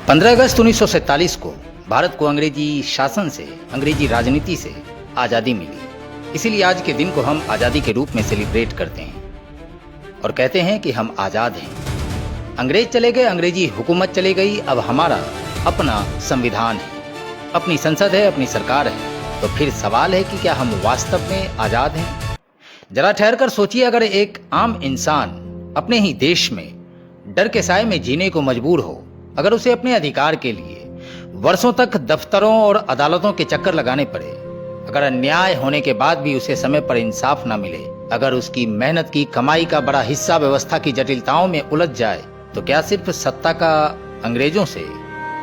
15 अगस्त 1947 को भारत को अंग्रेजी शासन से, अंग्रेजी राजनीति से आज़ादी मिली। इसीलिए आज के दिन को हम आज़ादी के रूप में सेलिब्रेट करते हैं और कहते हैं कि हम आज़ाद हैं। अंग्रेज चले गए, अंग्रेजी हुकूमत चली गई, अब हमारा अपना संविधान है, अपनी संसद है, अपनी सरकार है। तो फिर सवाल है कि क्या हम वास्तव में आज़ाद हैं? जरा ठहर कर सोचिए, अगर एक आम इंसान अपने ही देश में डर के साए में जीने को मजबूर हो, अगर उसे अपने अधिकार के लिए वर्षों तक दफ्तरों और अदालतों के चक्कर लगाने पड़े, अगर अन्याय होने के बाद भी उसे समय पर इंसाफ ना मिले, अगर उसकी मेहनत की कमाई का बड़ा हिस्सा व्यवस्था की जटिलताओं में उलझ जाए, तो क्या सिर्फ सत्ता का अंग्रेजों से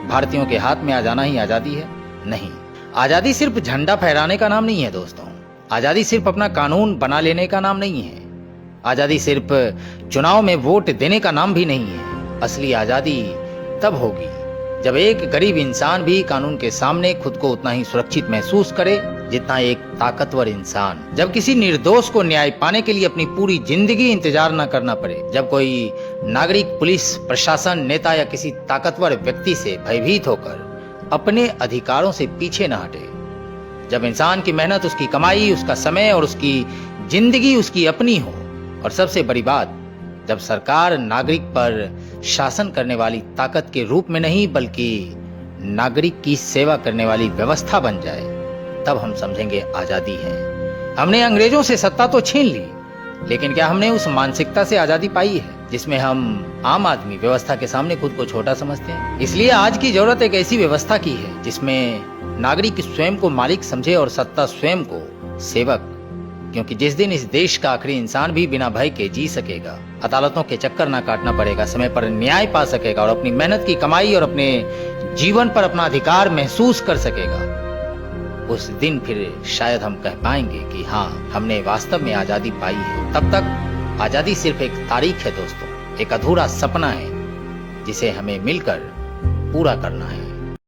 भारतीयों के हाथ में आ जाना ही आजादी है? नहीं। आजादी सिर्फ झंडा फहराने का नाम नहीं है दोस्तों। आजादी सिर्फ अपना कानून बना लेने का नाम नहीं है। आजादी सिर्फ चुनाव में वोट देने का नाम भी नहीं है। असली आजादी तब होगी जब एक गरीब इंसान भी कानून के सामने खुद को उतना ही सुरक्षित महसूस करे जितना एक ताकतवर इंसान। जब किसी निर्दोष को न्याय पाने के लिए अपनी पूरी जिंदगी इंतजार न करना पड़े। जब कोई नागरिक पुलिस, प्रशासन, नेता या किसी ताकतवर व्यक्ति से भयभीत होकर अपने अधिकारों से पीछे न हटे। जब इंसान की मेहनत, उसकी कमाई, उसका समय और उसकी जिंदगी उसकी अपनी हो। और सबसे बड़ी बात, जब सरकार नागरिक पर शासन करने वाली ताकत के रूप में नहीं बल्कि नागरिक की सेवा करने वाली व्यवस्था बन जाए, तब हम समझेंगे आजादी है। हमने अंग्रेजों से सत्ता तो छीन ली, लेकिन क्या हमने उस मानसिकता से आजादी पाई है जिसमें हम आम आदमी व्यवस्था के सामने खुद को छोटा समझते हैं? इसलिए आज की जरूरत एक ऐसी व्यवस्था की है जिसमें नागरिक स्वयं को मालिक समझे और सत्ता स्वयं को सेवक। क्योंकि जिस दिन इस देश का आखिरी इंसान भी बिना भय के जी सकेगा, अदालतों के चक्कर ना काटना पड़ेगा, समय पर न्याय पा सकेगा और अपनी मेहनत की कमाई और अपने जीवन पर अपना अधिकार महसूस कर सकेगा, उस दिन फिर शायद हम कह पाएंगे कि हाँ, हमने वास्तव में आजादी पाई है। तब तक आजादी सिर्फ एक तारीख है दोस्तों, एक अधूरा सपना है जिसे हमें मिलकर पूरा करना है।